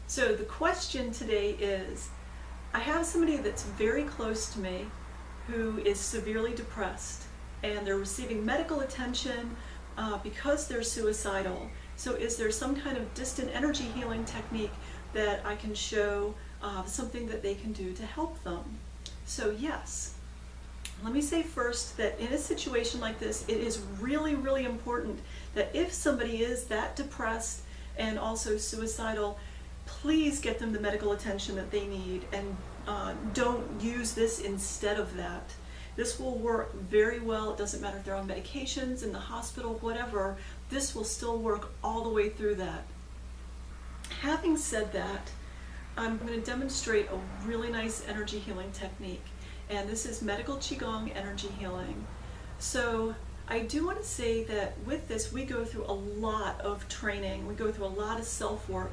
So the question today is, I have somebody that's very close to me who is severely depressed, and they're receiving medical attention because they're suicidal. So is there some kind of distant energy healing technique that I can show, something that they can do to help them? So yes. Let me say first that in a situation like this, it is really, really important that if somebody is that depressed and also suicidal, please get them the medical attention that they need, and don't use this instead of that. This will work very well. It doesn't matter if they're on medications, in the hospital, whatever. This will still work all the way through that. Having said that, I'm going to demonstrate a really nice energy healing technique. And this is medical Qigong energy healing. So I do want to say that with this, we go through a lot of training. We go through a lot of self-work.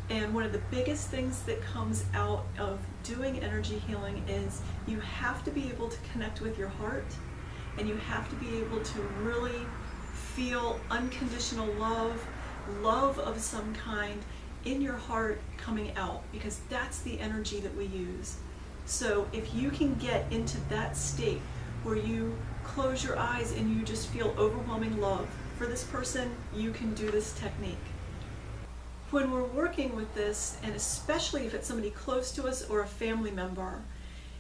And one of the biggest things that comes out of doing energy healing is you have to be able to connect with your heart, and you have to be able to really feel unconditional love of some kind in your heart coming out, because that's the energy that we use. So if you can get into that state where you close your eyes and you just feel overwhelming love for this person, you can do this technique. When we're working with this, and especially if it's somebody close to us or a family member,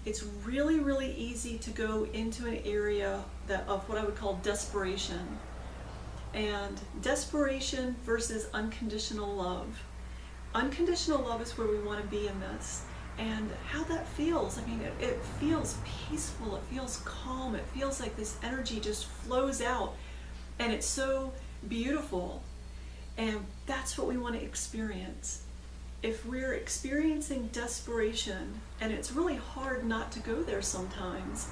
it's really, really easy to go into an area of what I would call desperation. And desperation versus unconditional love. Unconditional love is where we want to be in this. And how that feels, I mean, it feels peaceful, it feels calm, it feels like this energy just flows out, and it's so beautiful. And that's what we want to experience. If we're experiencing desperation, and it's really hard not to go there sometimes,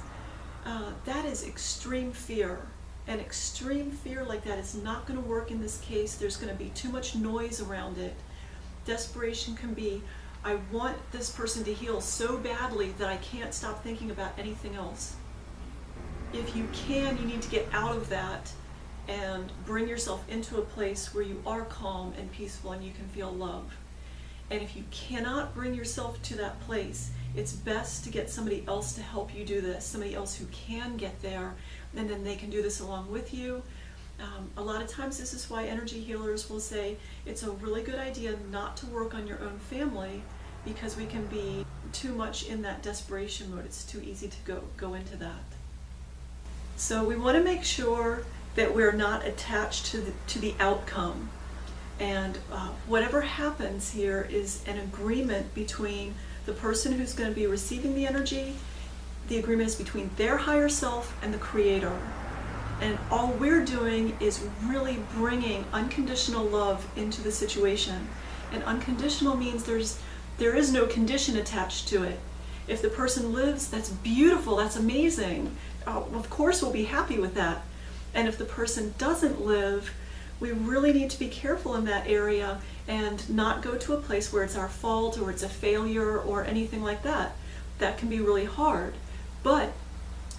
that is extreme fear. And extreme fear like that is not going to work in this case. There's going to be too much noise around it. Desperation can be, I want this person to heal so badly that I can't stop thinking about anything else. If you can, you need to get out of that and bring yourself into a place where you are calm and peaceful and you can feel love. And if you cannot bring yourself to that place, it's best to get somebody else to help you do this, somebody else who can get there, and then they can do this along with you. A lot of times this is why energy healers will say it's a really good idea not to work on your own family, because we can be too much in that desperation mode. It's too easy to go into that. So we want to make sure that we're not attached to the outcome. And whatever happens here is an agreement between the person who's going to be receiving the energy. The agreement is between their higher self and the Creator. And all we're doing is really bringing unconditional love into the situation. And unconditional means there is no condition attached to it. If the person lives, that's beautiful, that's amazing. Of course we'll be happy with that. And if the person doesn't live, we really need to be careful in that area and not go to a place where it's our fault or it's a failure or anything like that. That can be really hard. But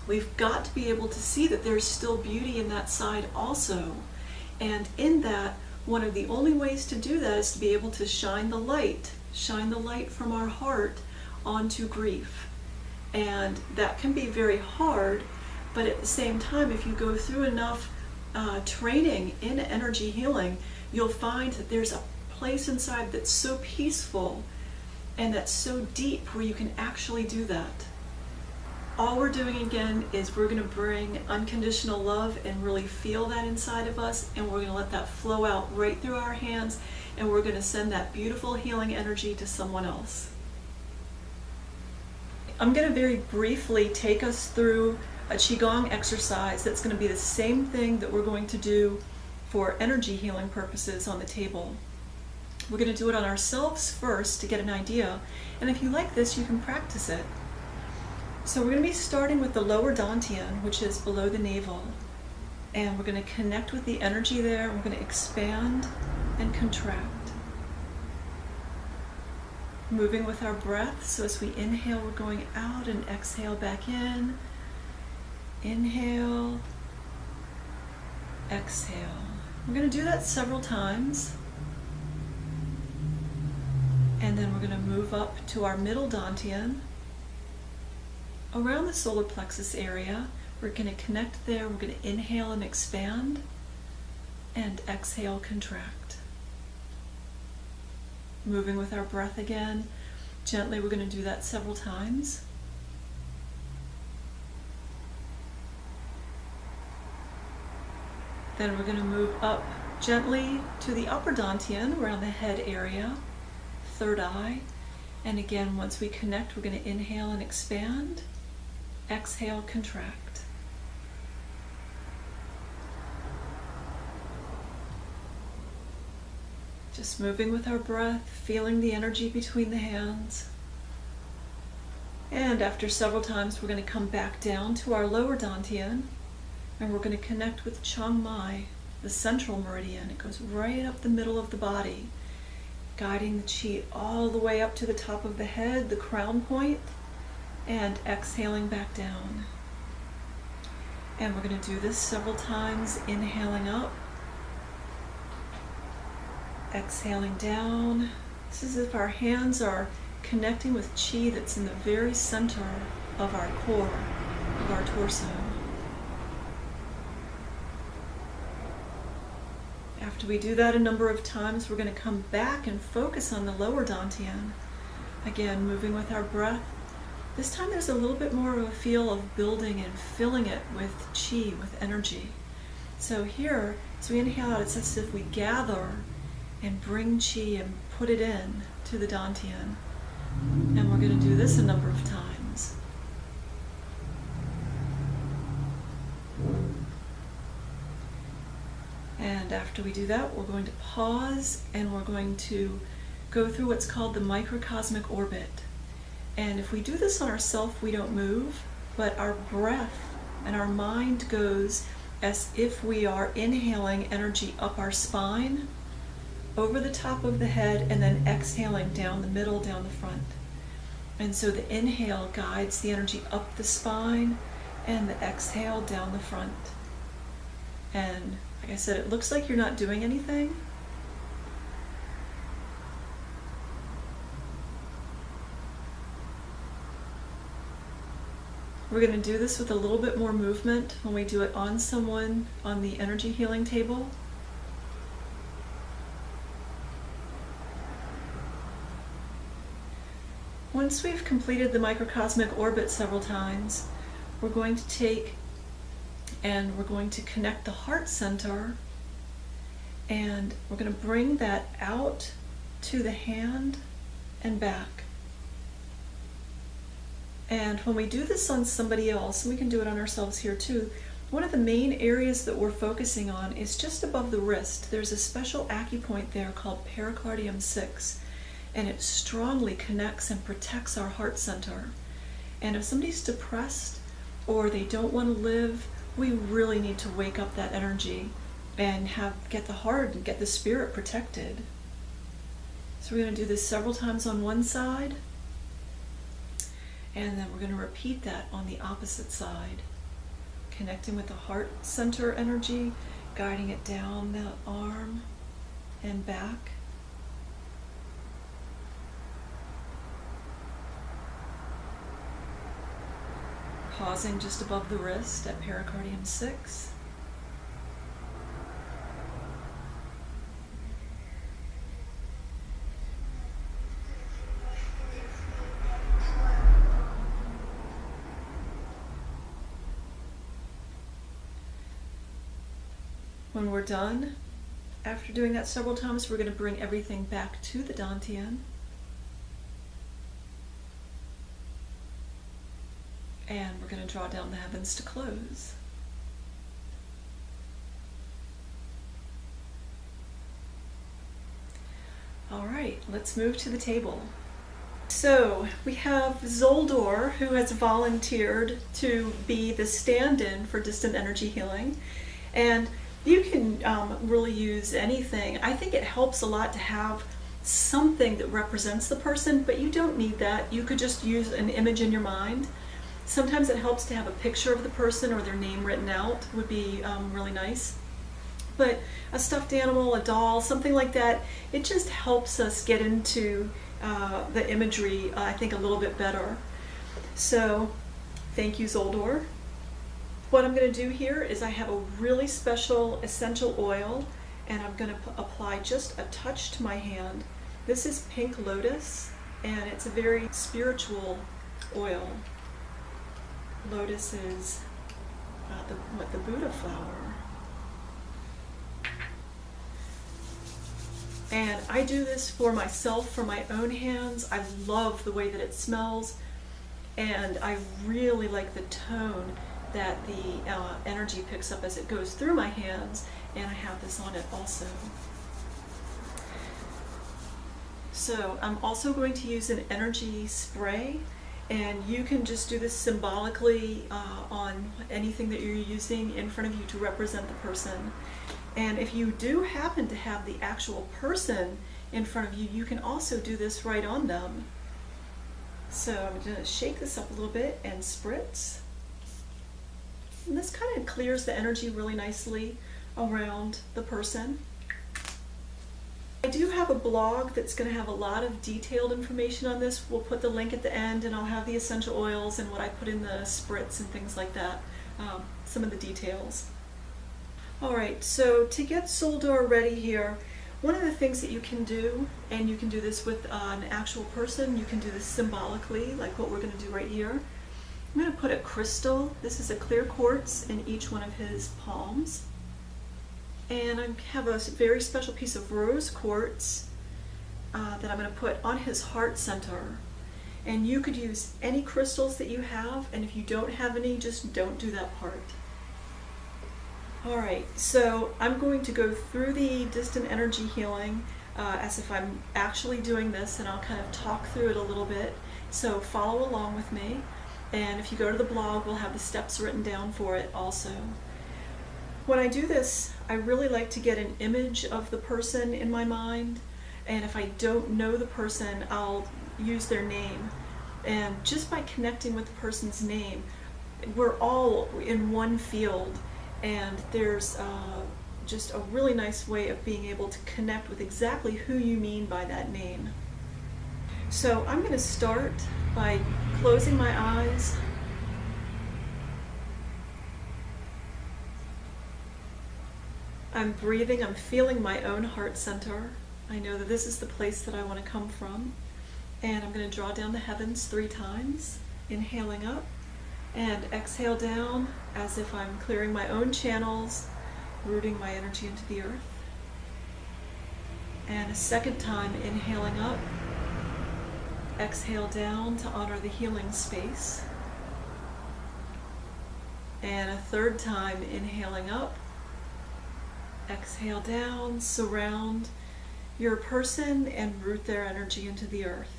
we've got to be able to see that there's still beauty in that side also. And in that, one of the only ways to do that is to be able to shine the light from our heart onto grief. And that can be very hard, but at the same time, if you go through enough training in energy healing, you'll find that there's a place inside that's so peaceful and that's so deep where you can actually do that. All we're doing again is we're going to bring unconditional love and really feel that inside of us, and we're going to let that flow out right through our hands, and we're going to send that beautiful healing energy to someone else. I'm going to very briefly take us through a Qigong exercise that's going to be the same thing that we're going to do for energy healing purposes on the table. We're going to do it on ourselves first to get an idea, and if you like this, you can practice it. So we're going to be starting with the lower dantian, which is below the navel, and we're going to connect with the energy there. We're going to expand and contract, moving with our breath. So as we inhale, we're going out, and exhale back in. Inhale, exhale. We're going to do that several times. And then we're going to move up to our middle dantian. Around the solar plexus area, we're going to connect there. We're going to inhale and expand, and exhale, contract. Moving with our breath again. Gently, we're going to do that several times. Then we're going to move up gently to the upper dantian, around the head area, third eye. And again, once we connect, we're going to inhale and expand, exhale, contract. Just moving with our breath, feeling the energy between the hands. And after several times, we're going to come back down to our lower dantian, and we're going to connect with Chiang Mai, the central meridian. It goes right up the middle of the body, guiding the Qi all the way up to the top of the head, the crown point, and exhaling back down. And we're going to do this several times, inhaling up, exhaling down. This is as if our hands are connecting with Qi that's in the very center of our core, of our torso. After we do that a number of times, we're going to come back and focus on the lower dantian. Again, moving with our breath. This time there's a little bit more of a feel of building and filling it with Qi, with energy. So here, as we inhale out, it's as if we gather and bring Qi and put it in to the dantian. And we're going to do this a number of times. And after we do that, we're going to pause and we're going to go through what's called the microcosmic orbit. And if we do this on ourselves, we don't move, but our breath and our mind goes as if we are inhaling energy up our spine, over the top of the head, and then exhaling down the middle, down the front. And so the inhale guides the energy up the spine, and the exhale down the front. And like I said, it looks like you're not doing anything. We're going to do this with a little bit more movement when we do it on someone on the energy healing table. Once we've completed the microcosmic orbit several times, we're going to take and we're going to connect the heart center, and we're going to bring that out to the hand and back. And when we do this on somebody else, and we can do it on ourselves here too, one of the main areas that we're focusing on is just above the wrist. There's a special acupoint there called pericardium 6, and it strongly connects and protects our heart center. And if somebody's depressed or they don't want to live, we really need to wake up that energy and get the heart and get the spirit protected. So we're going to do this several times on one side, and then we're going to repeat that on the opposite side, connecting with the heart center energy, guiding it down the arm and back. Pausing just above the wrist at pericardium 6. When we're done, after doing that several times, we're going to bring everything back to the dantian. And we're going to draw down the heavens to close. All right, let's move to the table. So we have Zoldor, who has volunteered to be the stand-in for distant energy healing. And you can really use anything. I think it helps a lot to have something that represents the person, but you don't need that. You could just use an image in your mind. Sometimes it helps to have a picture of the person or their name written out, would be really nice. But a stuffed animal, a doll, something like that, it just helps us get into the imagery, I think, a little bit better. So thank you, Zoldor. What I'm going to do here is I have a really special essential oil, and I'm going to apply just a touch to my hand. This is Pink Lotus, and it's a very spiritual oil. Lotus is the Buddha flower. And I do this for myself, for my own hands. I love the way that it smells, and I really like the tone that the energy picks up as it goes through my hands, and I have this on it also. So I'm also going to use an energy spray, and you can just do this symbolically on anything that you're using in front of you to represent the person. And if you do happen to have the actual person in front of you, you can also do this right on them. So I'm going to shake this up a little bit and spritz. And this kind of clears the energy really nicely around the person. I do have a blog that's going to have a lot of detailed information on this. We'll put the link at the end, and I'll have the essential oils and what I put in the spritz and things like that, some of the details. Alright, so to get Zoldor ready here, one of the things that you can do, and you can do this with an actual person, you can do this symbolically, like what we're going to do right here. I'm going to put a crystal, this is a clear quartz, in each one of his palms. And I have a very special piece of rose quartz that I'm going to put on his heart center. And you could use any crystals that you have, and if you don't have any, just don't do that part. Alright, so I'm going to go through the distant energy healing as if I'm actually doing this, and I'll kind of talk through it a little bit. So follow along with me, and if you go to the blog, we'll have the steps written down for it also. When I do this, I really like to get an image of the person in my mind, and if I don't know the person, I'll use their name. And just by connecting with the person's name, we're all in one field, and there's just a really nice way of being able to connect with exactly who you mean by that name. So I'm going to start by closing my eyes. I'm breathing, I'm feeling my own heart center. I know that this is the place that I want to come from. And I'm going to draw down the heavens 3 times, inhaling up, and exhale down as if I'm clearing my own channels, rooting my energy into the earth. And a second time, inhaling up, exhale down to honor the healing space. And a third time, inhaling up, exhale down, surround your person and root their energy into the earth.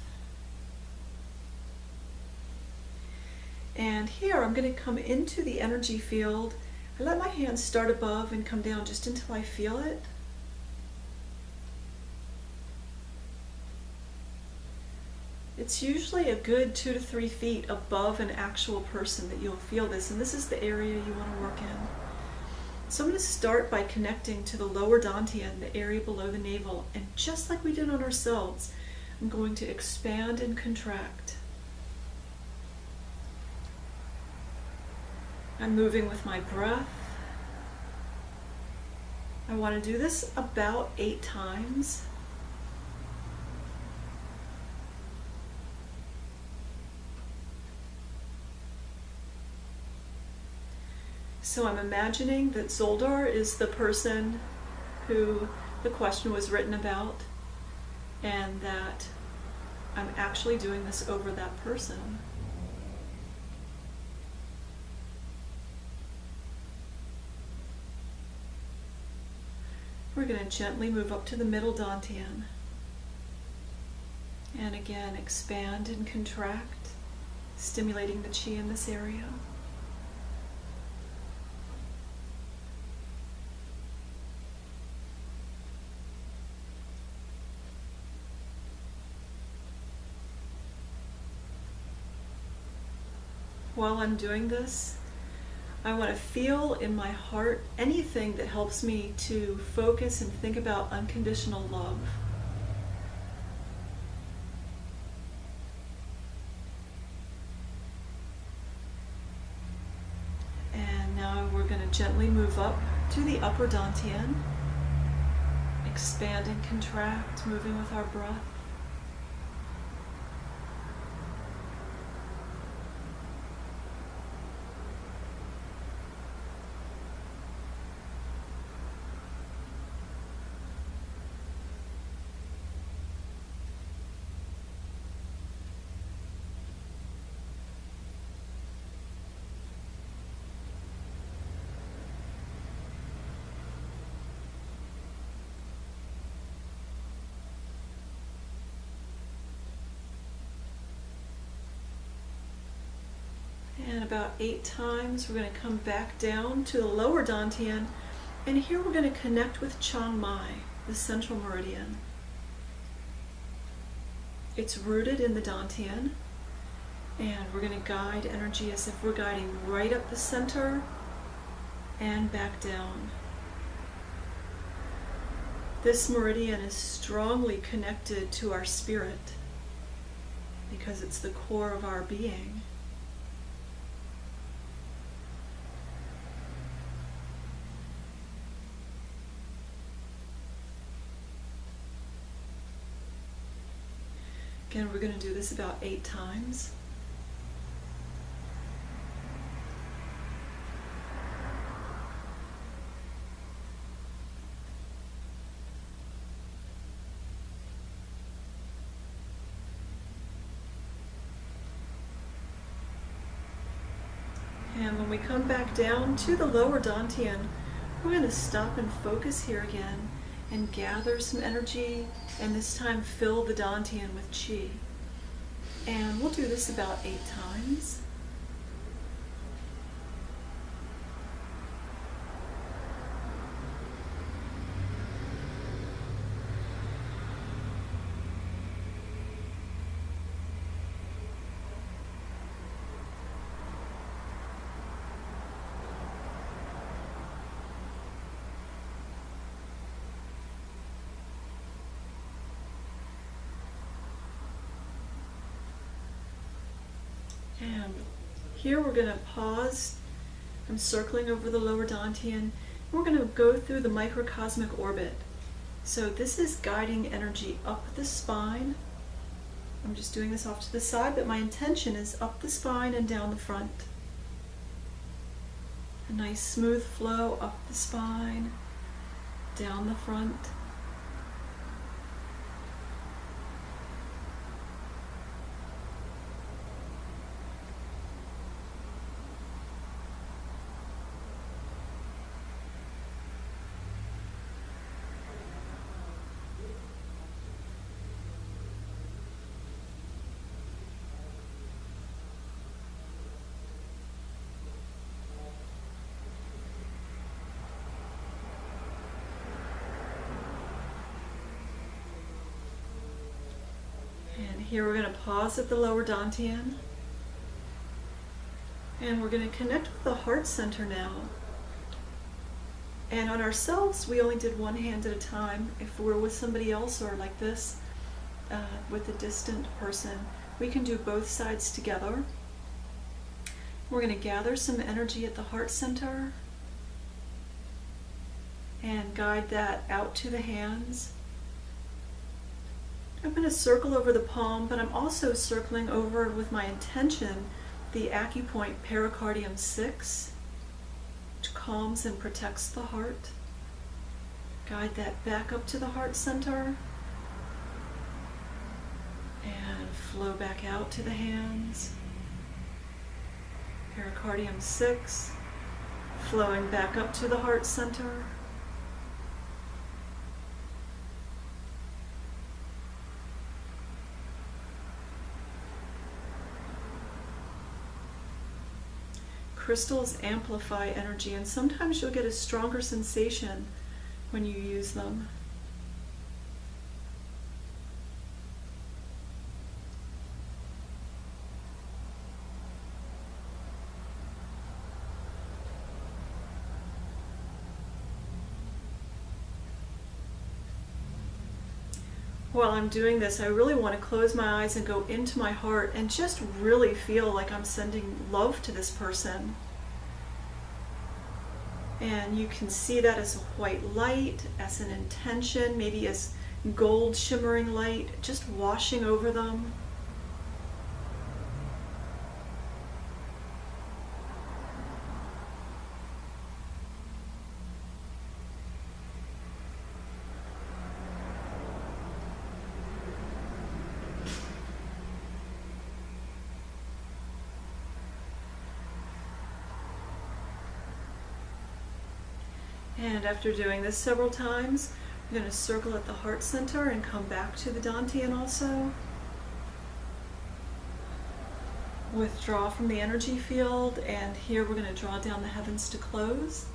And here I'm going to come into the energy field. I let my hands start above and come down just until I feel it. It's usually a good 2 to 3 feet above an actual person that you'll feel this, and this is the area you want to work in. So I'm going to start by connecting to the lower dantian, the area below the navel, and just like we did on ourselves, I'm going to expand and contract. I'm moving with my breath. I want to do this about 8 times. So I'm imagining that Zoldor is the person who the question was written about, and that I'm actually doing this over that person. We're going to gently move up to the middle dantian. And again, expand and contract, stimulating the qi in this area. While I'm doing this, I want to feel in my heart anything that helps me to focus and think about unconditional love. Now we're going to gently move up to the upper dantian. Expand and contract, moving with our breath. And about 8 times, we're going to come back down to the lower dantian, and here we're going to connect with Chiang Mai, the central meridian. It's rooted in the dantian, and we're going to guide energy as if we're guiding right up the center and back down. This meridian is strongly connected to our spirit because it's the core of our being. Again, we're going to do this about 8 times. And when we come back down to the lower dantian, we're going to stop and focus here again and gather some energy, and this time fill the dantian with qi. And we'll do this about 8 times. And here we're going to pause. I'm circling over the lower dantian. We're going to go through the microcosmic orbit. So this is guiding energy up the spine. I'm just doing this off to the side, but my intention is up the spine and down the front. A nice smooth flow up the spine, down the front. Here we're going to pause at the lower dantian, and we're going to connect with the heart center now. And on ourselves, we only did one hand at a time. If we're with somebody else or like this, with a distant person, we can do both sides together. We're going to gather some energy at the heart center and guide that out to the hands. I'm going to circle over the palm, but I'm also circling over with my intention the acupoint pericardium 6, which calms and protects the heart. Guide that back up to the heart center and flow back out to the hands. Pericardium 6, flowing back up to the heart center. Crystals amplify energy, and sometimes you'll get a stronger sensation when you use them. While I'm doing this, I really want to close my eyes and go into my heart and just really feel like I'm sending love to this person. And you can see that as a white light, as an intention, maybe as gold shimmering light, just washing over them. And after doing this several times, I'm going to circle at the heart center and come back to the Dantian also. Withdraw from the energy field, and here we're going to draw down the heavens to close.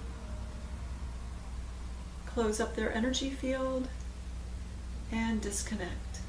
Close up their energy field and disconnect.